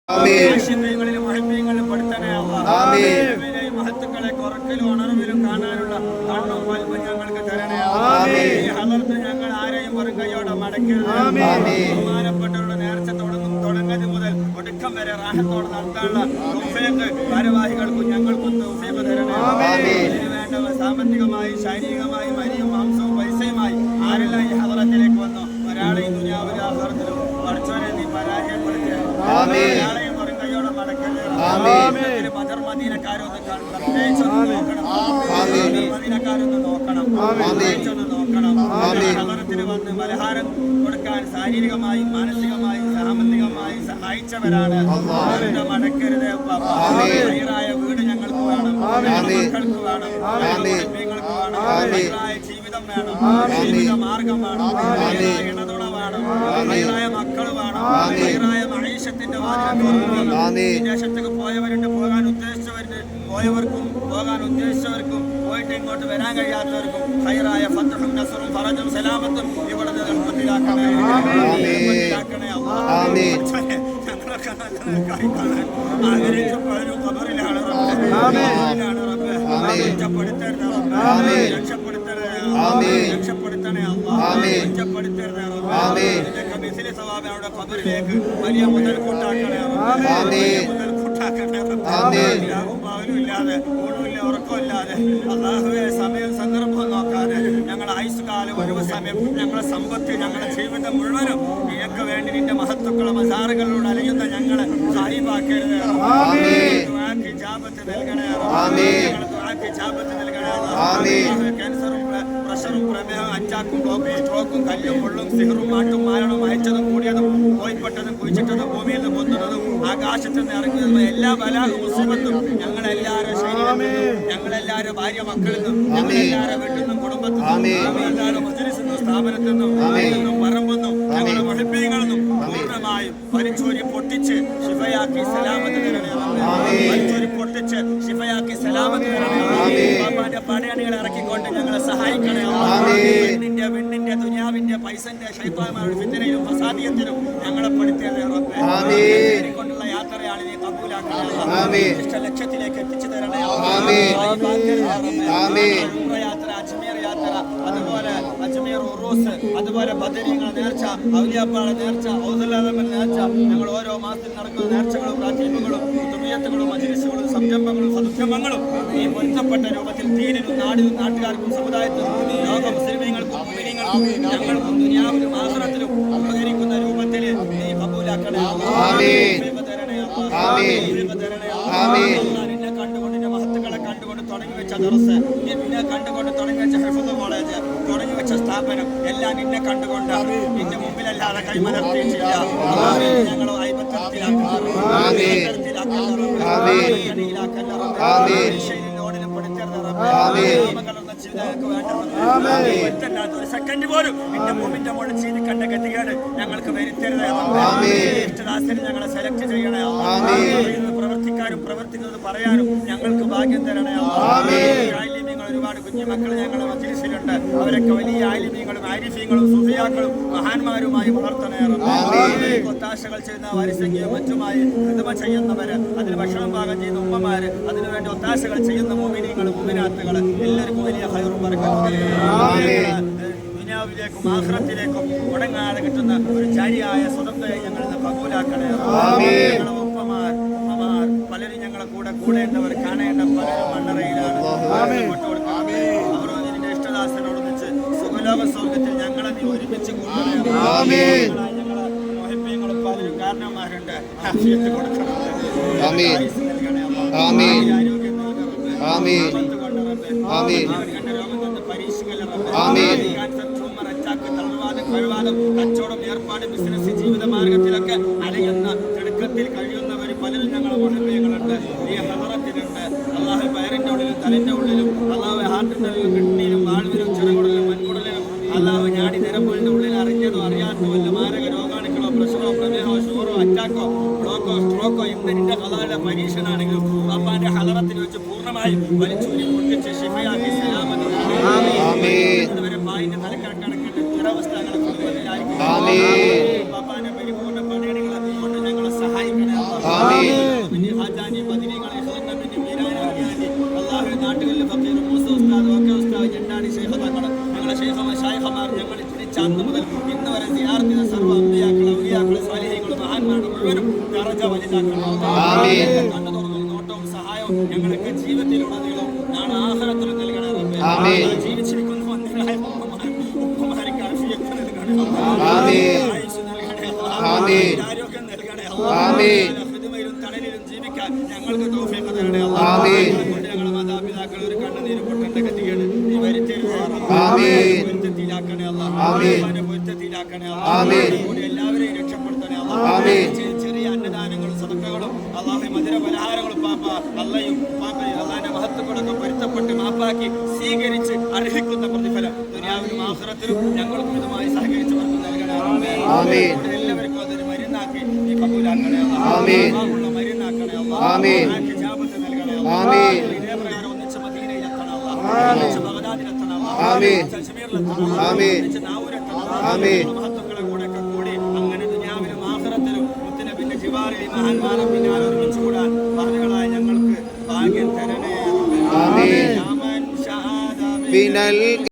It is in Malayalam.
ആശയങ്ങളിലും മഹത്വങ്ങളിലും പെടുത്തണേ അല്ലാഹ്. മഹത്തുക്കളെ കുറക്കലും ഉണർവിലും കാണാനുള്ള കണ്ണും വൽവും ഞങ്ങൾക്ക് തരണേ അല്ലാഹ്. ഈ ഹളർത്ത് ഞങ്ങൾ ആരെയും വെറും കൈയോടെ മടക്കരുത്. ബഹുമാനപ്പെട്ടവരുടെ നേർച്ച തുടങ്ങുന്നത് മുതൽ ഒടുക്കം വരെ റാഹത്തോടെ നടത്താനുള്ള തൗഫീഖ് ഭാരവാഹികൾക്കും ഞങ്ങൾക്കും തൗഫീഖ് തരണേ അല്ലാഹ്. ഇതിനു വേണ്ട സാമ്പത്തികമായി ശാരീരികമായി മരിയും മാംസവും പൈസയുമായി ആരെല്ലാം ഈ ഹളറത്തിലേക്ക് വന്നോ ഒരാളെയും ദുനിയാവിലും ആഖിറത്തിലും പഠിച്ചവരെ നീ പരാജയപ്പെടുത്തിയ ഒരാളെയും വെറും കൈയോടെ മടക്കരുത്. ബദർ മദീനക്കാരൊന്ന് പ്രത്യേകിച്ചൊന്ന് നോക്കണം. മദീനക്കാരൊന്ന് നോക്കണം, പ്രത്യേകിച്ചൊന്ന് നോക്കണം. ഹളറത്തിന് വന്ന് പലഹാരം കൊടുക്കാൻ ശാരീരികമായും മാനസികമായും സാമ്പത്തികമായും സഹായിച്ചവരാണ്. മടക്കരുത്. ഹൈറായ വീട് ഞങ്ങൾക്ക് വേണം, മക്കൾക്ക് വേണം, കുടുംബങ്ങൾക്ക് വേണം, ഹൈറായ ജീവിതം വേണം, ജീവിത മാർഗം വേണം, ഇണതുണ വേണം, ഹൈറായ മക്കൾ വേണം, ഹൈറായ മഹീഷത്തിന്റെ വിദേശത്തേക്ക് പോയവരുണ്ട്, പോകാൻ ഉദ്ദേശിച്ചവർക്കും പോയിട്ട് ഇങ്ങോട്ട് വരാൻ കഴിയാത്തവർക്കും ഹൈറായ ഫത്ഹും നസ്റും ഫറജും സലാമത്തും ഇവിടെ എളുപ്പത്തിലാക്കണേ. ഞങ്ങളൊക്കെ നല്ല നിൽക്കായി കാണാൻ ആഗ്രഹിച്ചപ്പോഴും ഖബറിലാണ് രക്ഷപ്പെടുത്തരുത് സവാബയുടെ ഖബറിലേക്ക് വലിയ മുതൽക്കൂട്ടാക്കണേ. ഇല്ലാതെ ഊണുമില്ല ഉറക്കമില്ലാതെ അല്ലാഹുവേ സമയം സന്ദർഭം നോക്കാതെ ഞങ്ങളുടെ ആയുസ്സുകാലം ഒഴിവ് സമയം ഞങ്ങളുടെ സമ്പത്ത് ഞങ്ങളുടെ ജീവിതം മുഴുവനും നിനക്ക് വേണ്ടി നിന്റെ മഹത്വക്കളെ മസാറുകളിലൂടെ അലയുന്ന ഞങ്ങളെ സാഹിബാക്കരുത്. ജാപത്ത് നൽകണേ, ജാപത്ത് നൽകണേ. ക്യാൻസറും പ്രഷറും പ്രമേഹം അറ്റാക്കും സ്ട്രോക്കും കല്ലും മുള്ളും സിഹറും മാട്ടും മാരണവും അയച്ചതും കൂടിയതും പോയിപ്പെട്ടതും കുഴിച്ചിട്ടതും ഭൂമിയിൽ നിന്ന് പൊന്നുന്നതും ആകാശത്ത് നിന്ന് ഇറങ്ങിയതും എല്ലാ ബലാഹും മുസീബത്തും ഞങ്ങളെല്ലാവരും ശരീരത്തിൽ നിന്നും ഞങ്ങളെല്ലാവരും ഭാര്യ മക്കളിൽ നിന്നും ഞങ്ങളെല്ലാവരും വീട്ടിൽ നിന്നും കുടുംബത്തിൽ നിന്നും എല്ലാവരും മജ്‌ലിസിൽ നിന്നും സ്ഥാപനത്തിൽ നിന്നും പറമ്പെന്നും ഞങ്ങളുടെ മുഹബ്ബീങ്ങളിൽ നിന്നും പൂർണ്ണമായും പരിച്ചോരി പൊട്ടിച്ച് ശിഫയാക്കി സലാമത്ത് തരണേ. പരിച്ചോരി പൊട്ടിച്ച് ശിഫയാക്കി സലാമത്ത് തരണേ. ബാപ്പാന്റെ പടയണികളെ ഇറക്കിക്കൊണ്ട് ഞങ്ങളെ സഹായിക്കണേ. വിണ്ണിന്റെ ദുനിയാവിന്റെ പൈസന്റെ ശൈത്താന്മാരുടെ ഫിത്നയിലും ഫസാദിയത്തിലും ഞങ്ങളെ പെടുത്തിയതേ റബ്ബേ. കൊണ്ടുള്ള യാത്രയാണ് നീ കബൂലാക്കണേ. ഇഷ്ട ലക്ഷ്യത്തിലേക്ക് എത്തിച്ചു തരണേ. യാത്ര, അജ്മീർ യാത്ര, അതുപോലെ അജ്മീർ ഉറൂസ്, അതുപോലെ ബദരീങ്ങളുടെ നേർച്ച, ഔലിയാപ്പാടെ നേർച്ച, ഔദുല്ലാദമൽ നേർച്ച, ഞങ്ങൾ ഓരോ മാസത്തിൽ നടക്കുന്ന നേർച്ചകളും പ്രാർത്ഥനകളും തുമിയത്തുകളും മജ്‌ലിസുകളും സംരംഭങ്ങളും സദുദ്യമങ്ങളും ഈ പൊരുത്തപ്പെട്ട രൂപത്തിൽ ദീനിനും നാടിനും നാട്ടുകാർക്കും സമുദായത്തിനും ലോക മുസ്ലിമീങ്ങൾക്കും മുഅ്മിനീങ്ങൾക്കും ഞങ്ങൾക്കും ദുനിയാവിലും ആഖിറത്തിലും ഉപകരിക്കുന്ന രൂപത്തിൽ നീ കബൂലാക്കണേ. നിന്നെ കണ്ടുകൊണ്ട് നിന്റെ മഹത്തുക്കളെ കണ്ടുകൊണ്ട് തുടങ്ങി വെച്ച ദർസ്, നിന്നെ കണ്ടുകൊണ്ട് തുടങ്ങി വെച്ച ഹിഫ്ദ് കോളേജ്, തുടങ്ങി വെച്ച സ്ഥാപനം എല്ലാം നിന്നെ കണ്ടുകൊണ്ട് നിന്റെ മുമ്പിലല്ലാതെ കൈമലർത്തിയിട്ടില്ല. ഞങ്ങൾ ഒരു സെക്കൻഡ് പോലും നിന്റെ മുമ്പിന്റെ മുകളിൽ ചെയ്ത് കണ്ട ഗതികേട് ഞങ്ങൾക്ക് വരുത്തരുത്. ഇഷ്ടദാസന് ഞങ്ങളെ സെലക്ട് ചെയ്യണേ. പ്രവർത്തിക്കാനും പ്രവർത്തിക്കുന്നത് പറയാനും ഞങ്ങൾക്ക് ഭാഗ്യം തരണേ. ഒരുപാട് കുഞ്ഞുമക്കൾ ഞങ്ങളുടെ മജ്‌ലിസിലുണ്ട്. അവരൊക്കെ വലിയ ആലിമീങ്ങളും ആരിഫീങ്ങളും സുഫിയാക്കളും മഹാന്മാരുമായി വളർത്തണേ. ഒത്താശകൾ ചെയ്യുന്ന വരിസംഖ്യയും മറ്റുമായി ഹിദ്മ ചെയ്യുന്നവര്, അതിന് ഭക്ഷണം പാകം ചെയ്യുന്ന ഉമ്മമാര്, അതിനുവേണ്ടി ഒത്താശകൾ ചെയ്യുന്ന മുഅ്മിനീങ്ങൾ മുഅ്മിനാത്തുകൾ എല്ലാവർക്കും വലിയ ഖൈറും ബറക്കത്തും ദുനിയാവിലേക്കും ആഖിറത്തിലേക്കും മുടങ്ങാതെ കിട്ടുന്ന ഒരു ജാരിയായ സ്വതന്ത്രയെ ഞങ്ങൾ കബൂലാക്കണേ. ഞങ്ങളുടെ ഉപ്പമാർ പലരും ഞങ്ങളെ കൂടേണ്ടവർ കാണേണ്ട പലരും മണ്ണറയിലാണ്. അവരോട് ഇഷ്ടദാസനോടൊന്നിച്ച് സുഖലോക സ്വർഗത്തിൽ ഞങ്ങളെ നീ ഒരുമിച്ച് കൂട്ടണേ. ഞങ്ങളെ മുഹബ്ബീങ്ങളും പലരും കാരണന്മാരുണ്ട്. ആഫിയത്ത് കൊടുക്കണം, ആരോഗ്യം കച്ചവടം, ഏർപ്പാട്, ബിസിനസ്, ജീവിത മാർഗത്തിലൊക്കെ അലയുന്ന തിടുക്കത്തിൽ കഴിയുന്നവർ പലരും ഞങ്ങളുടെ മുഹബ്ബീങ്ങളുണ്ട്. ഈ ഹദറത്തിലുണ്ട്. അല്ലാഹു വയറിന്റെ ഉള്ളിലും തലന്റെ ഉള്ളിലും, അല്ലാഹു ഹാർട്ടിന്റെ ഉള്ളിലും കിഡ്നിയിലും വാൾവിലും ചെറുകുടലിലും മൺകുടലിലും, അല്ലാഹു ഞാടി നിരമ്പുകളുടെ ഉള്ളിൽ അറിഞ്ഞതോ അറിയാത്തോ വല്ല മാരക രോഗാണുക്കളോ പ്രഷറോ പ്രമേഹോ ഷുഗറോ അറ്റാക്കോ ബ്ലോക്കോ സ്ട്രോക്കോ ഇന്നതിന്റെ കഥയുടെ പരീക്ഷനാണെങ്കിലും അപ്പാന്റെ ഹദറത്തിൽ വെച്ച് പൂർണ്ണമായും വലിച്ചൂരി പൊട്ടിച്ച് ശിഫയാക്കി സലാമത്ത് ഇതുവരെ പായിന്റെ തലക്കണക്കിട്ട് ദുരവസ്ഥകൾ പാപ്പാന്റെ പരിപൂർണ്ണ പണികളെ കൊണ്ട് ഞങ്ങളെ സഹായിക്കണേ. സ്വീകരിച്ച അന്ന് മുതൽ ഇന്ന് വരെ സിയാറത്ത് ചെയ്ത സർവ്വ അമ്പിയാക്കൾ ഔലിയാക്കൾ സ്വാലിഹീങ്ങൾ മഹാന്മാരുടെ മുഴുവനും ദറജ വലുതാക്കണം. കണ്ണു തുറന്നു നോട്ടവും സഹായവും ഞങ്ങൾക്ക് ജീവിതത്തിലുടനീളം നാളെ ആഖിറത്തിൽ നൽകണേ റബ്ബേ. ജീവിച്ചിരിക്കുന്ന ഉപ്പമാർക്ക് ആഫിയത്ത് നൽകണേ, ആയുസ്സ് നൽകണേ, ആരോഗ്യം നൽകണേ, ഹിദ്മയിലും തണലിലും ജീവിക്കാൻ ഞങ്ങൾക്ക് തൗഫീഖ് തരണേ. ഞങ്ങളുടെ മാതാപിതാക്കൾ ഒരു കണ്ണുനീര് പൊട്ടേണ്ട ഗതികേട് നീ പൊരുത്തത്തിലാക്കണേ അല്ലാഹ്, പൊരുത്തത്തിലാക്കണേ അല്ലാഹ്. എല്ലാവരെയും രക്ഷപ്പെടുത്തണേ അല്ലാഹ്. ചെറിയ അന്നദാനങ്ങളും സദഖകളും അല്ലാഹു മധുര പലഹാരങ്ങളും പാപ്പ അല്ലയും പാപ്പയും അല്ലാഹുവിന്റെ മഹത്വങ്ങളൊക്കെ പൊരുത്തപ്പെട്ട് മാപ്പാക്കി സ്വീകരിച്ച് അർഹിക്കുന്ന പ്രതിഫലം ദുനിയാവിലും ആഖിറത്തിലും ഞങ്ങൾക്ക് ഇതുമായി സഹകരിച്ചവർക്ക് നൽകണേ. എല്ലാവർക്കും അതൊരു മരുന്നാക്കി നീ കബൂലാക്കണേ അല്ലാഹ്, മരുന്നാക്കണേ അല്ലാഹ്, ജാബത്ത് നൽകണേ അല്ലാഹ്. ഇതേ പ്രകാരം ഒന്നിച്ച് മദീനയിലെത്തണം അല്ലാഹ്, ഒന്നിച്ച് ബഗ്ദാദിലെത്തണം അല്ലാഹ്, കശ്മീരിലെത്തണം അല്ലാഹ്, ഒന്നിച്ച് നാവൂരെത്തണം അല്ലാഹ്. മഹത്വങ്ങളെ കൂടെയൊക്കെ കൂടി അങ്ങനെ ദുനിയാവിലും ആഖിറത്തിലും മുത്തുനബിന്റെ ജിവാറിൽ മഹാന്മാരെ പിന്നാലെ ഒരുമിച്ച് കൂടാൻ ഭാവികളായ ഞങ്ങൾക്ക് ഭാഗ്യം തരണേ.